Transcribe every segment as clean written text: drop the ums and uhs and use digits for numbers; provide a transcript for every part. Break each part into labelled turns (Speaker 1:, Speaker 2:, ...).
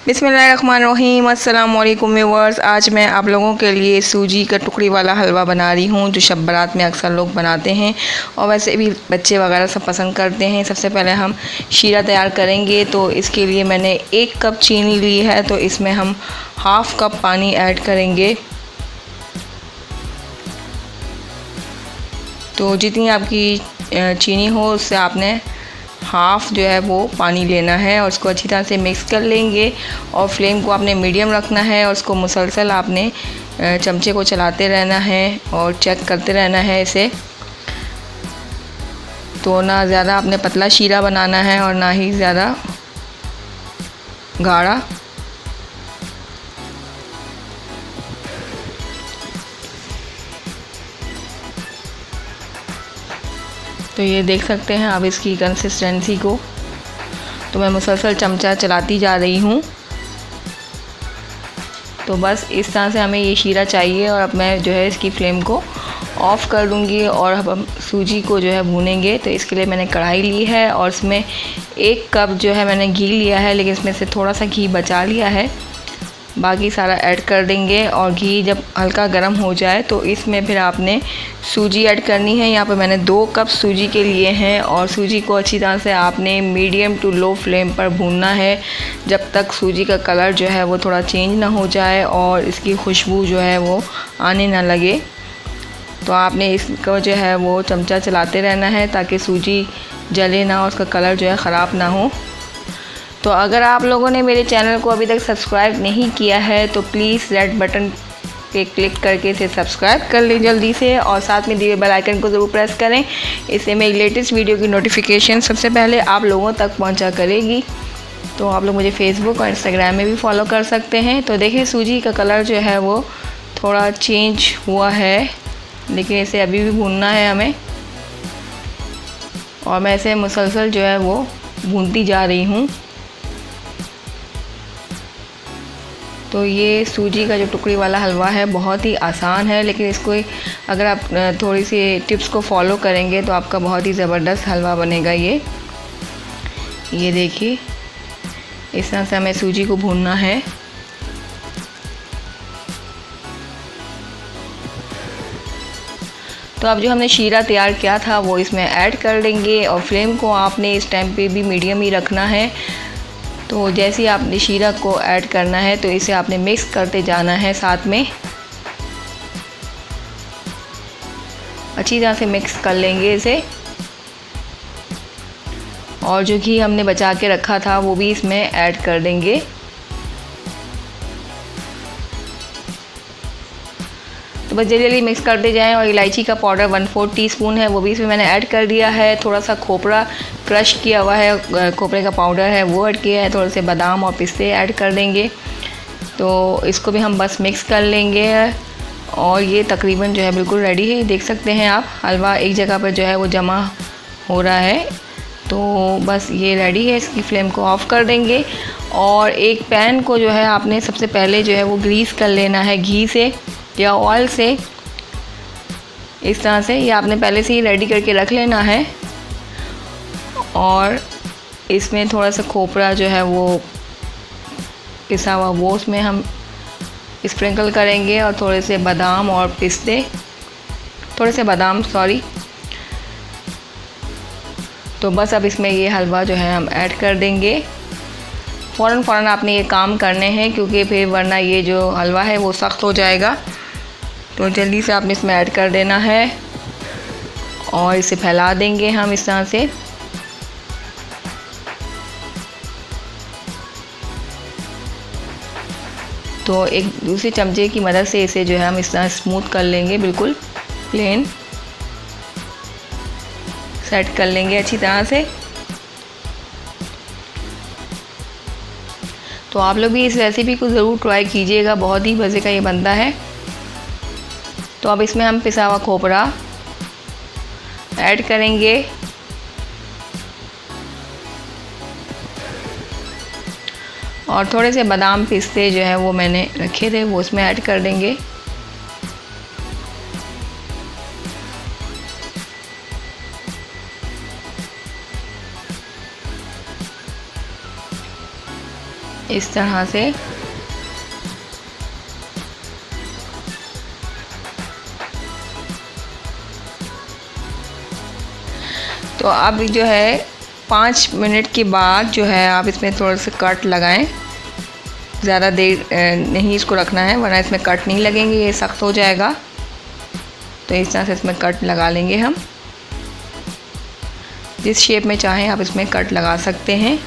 Speaker 1: बिस्मिल्लाहिर्रहमानिर्रहीम। अस्सलाम वालेकुम व्यूअर्स। आज मैं आप लोगों के लिए सूजी का टुकड़ी वाला हलवा बना रही हूँ, जो शब बारात में अक्सर लोग बनाते हैं और वैसे भी बच्चे वगैरह सब पसंद करते हैं। सबसे पहले हम शीरा तैयार करेंगे, तो इसके लिए मैंने 1 कप चीनी ली है, तो इसमें हम हाफ़ कप पानी ऐड करेंगे। तो जितनी आपकी चीनी हो उससे आपने हाफ़ जो है वो पानी लेना है और उसको अच्छी तरह से मिक्स कर लेंगे और फ्लेम को आपने मीडियम रखना है और उसको मुसलसल आपने चमचे को चलाते रहना है और चेक करते रहना है इसे। तो ना ज़्यादा आपने पतला शीरा बनाना है और ना ही ज़्यादा गाढ़ा। तो ये देख सकते हैं आप इसकी कंसिस्टेंसी को। तो मैं मुसलसल चमचा चलाती जा रही हूँ। तो बस इस तरह से हमें ये शीरा चाहिए और अब मैं जो है इसकी फ्लेम को ऑफ़ कर दूँगी और अब हम सूजी को जो है भूनेंगे। तो इसके लिए मैंने कढ़ाई ली है और इसमें 1 कप जो है मैंने घी लिया है, लेकिन इसमें से थोड़ा सा घी बचा लिया है, बाकी सारा ऐड कर देंगे। और घी जब हल्का गर्म हो जाए तो इसमें फिर आपने सूजी ऐड करनी है। यहाँ पे मैंने 2 कप सूजी के लिए हैं और सूजी को अच्छी तरह से आपने मीडियम टू लो फ्लेम पर भूनना है जब तक सूजी का कलर जो है वो थोड़ा चेंज ना हो जाए और इसकी खुशबू जो है वो आने ना लगे। तो आपने इसको जो है वो चमचा चलाते रहना है ताकि सूजी जले ना और उसका कलर जो है ख़राब ना हो। तो अगर आप लोगों ने मेरे चैनल को अभी तक सब्सक्राइब नहीं किया है तो प्लीज़ रेड बटन पे क्लिक करके इसे सब्सक्राइब कर लें जल्दी से और साथ में दिए बेल आइकन को ज़रूर प्रेस करें। इससे मेरी लेटेस्ट वीडियो की नोटिफिकेशन सबसे पहले आप लोगों तक पहुंचा करेगी। तो आप लोग मुझे फेसबुक और इंस्टाग्राम में भी फॉलो कर सकते हैं। तो देखिए सूजी का कलर जो है वो थोड़ा चेंज हुआ है, लेकिन इसे अभी भी भूनना है हमें और मैं इसे मुसलसल जो है वो भूनती जा रही हूँ। तो ये सूजी का जो टुकड़ी वाला हलवा है बहुत ही आसान है, लेकिन इसको अगर आप थोड़ी सी टिप्स को फॉलो करेंगे तो आपका बहुत ही ज़बरदस्त हलवा बनेगा। ये देखिए इस तरह से हमें सूजी को भूनना है। तो अब जो हमने शीरा तैयार किया था वो इसमें ऐड कर देंगे और फ्लेम को आपने इस टाइम पे भी मीडियम ही रखना है। तो जैसे ही आपने शीरा को ऐड करना है तो इसे आपने मिक्स करते जाना है, साथ में अच्छी तरह से मिक्स कर लेंगे इसे। और जो घी हमने बचा के रखा था वो भी इसमें ऐड कर देंगे। तो बस जल्दी जल्दी मिक्स करते जाएं। और इलायची का पाउडर 1/4 टीस्पून है, वो भी इसमें मैंने ऐड कर दिया है। थोड़ा सा खोपरा क्रश किया हुआ है, खोपरे का पाउडर है वो ऐड किया है। थोड़े से बादाम और पिस्ते ऐड कर देंगे। तो इसको भी हम बस मिक्स कर लेंगे और ये तकरीबन जो है बिल्कुल रेडी है। देख सकते हैं आप हलवा एक जगह पर जो है वो जमा हो रहा है। तो बस ये रेडी है, इसकी फ्लेम को ऑफ़ कर देंगे। और एक पैन को जो है आपने सबसे पहले जो है वो ग्रीस कर लेना है घी से या ऑयल से। इस तरह से ये आपने पहले से ही रेडी करके रख लेना है और इसमें थोड़ा सा खोपरा जो है वो पिसा हुआ वो उसमें हम स्प्रिंकल करेंगे और थोड़े से बादाम और पिस्ते, थोड़े से बादाम सॉरी। तो बस अब इसमें ये हलवा जो है हम ऐड कर देंगे। फ़ौरन आपने ये काम करने हैं क्योंकि फिर वरना ये जो हलवा है वो सख्त हो जाएगा। तो जल्दी से आपने इसमें ऐड कर देना है और इसे फैला देंगे हम इस तरह से। तो एक दूसरे चमचे की मदद से इसे जो है हम इस तरह स्मूथ कर लेंगे, बिल्कुल प्लेन सेट कर लेंगे अच्छी तरह से। तो आप लोग भी इस रेसिपी को ज़रूर ट्राई कीजिएगा, बहुत ही मज़े का ये बनता है। तो अब इसमें हम पिसा हुआ खोपरा ऐड करेंगे और थोड़े से बादाम पिस्ते जो है वो मैंने रखे थे वो इसमें ऐड कर देंगे। इस तरह से। तो अब जो है 5 मिनट के बाद जो है आप इसमें थोड़ा सा कट लगाएं। ज़्यादा देर नहीं इसको रखना है, वरना इसमें कट नहीं लगेंगे, ये सख्त हो जाएगा। तो इस तरह से इसमें कट लगा लेंगे हम। जिस शेप में चाहें आप इसमें कट लगा सकते हैं।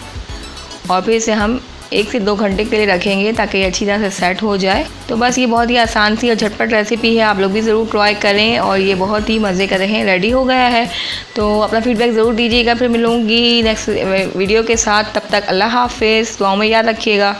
Speaker 1: और फिर इसे हम 1 से 2 घंटे के लिए रखेंगे ताकि ये अच्छी तरह से सेट हो जाए। तो बस ये बहुत ही आसान सी और झटपट रेसिपी है, आप लोग भी ज़रूर ट्राई करें और ये बहुत ही मज़े का रहें। रेडी हो गया है, तो अपना फीडबैक ज़रूर दीजिएगा। फिर मिलूँगी नेक्स्ट वीडियो के साथ, तब तक अल्लाह हाफ़िज़, दुआओं में याद रखिएगा।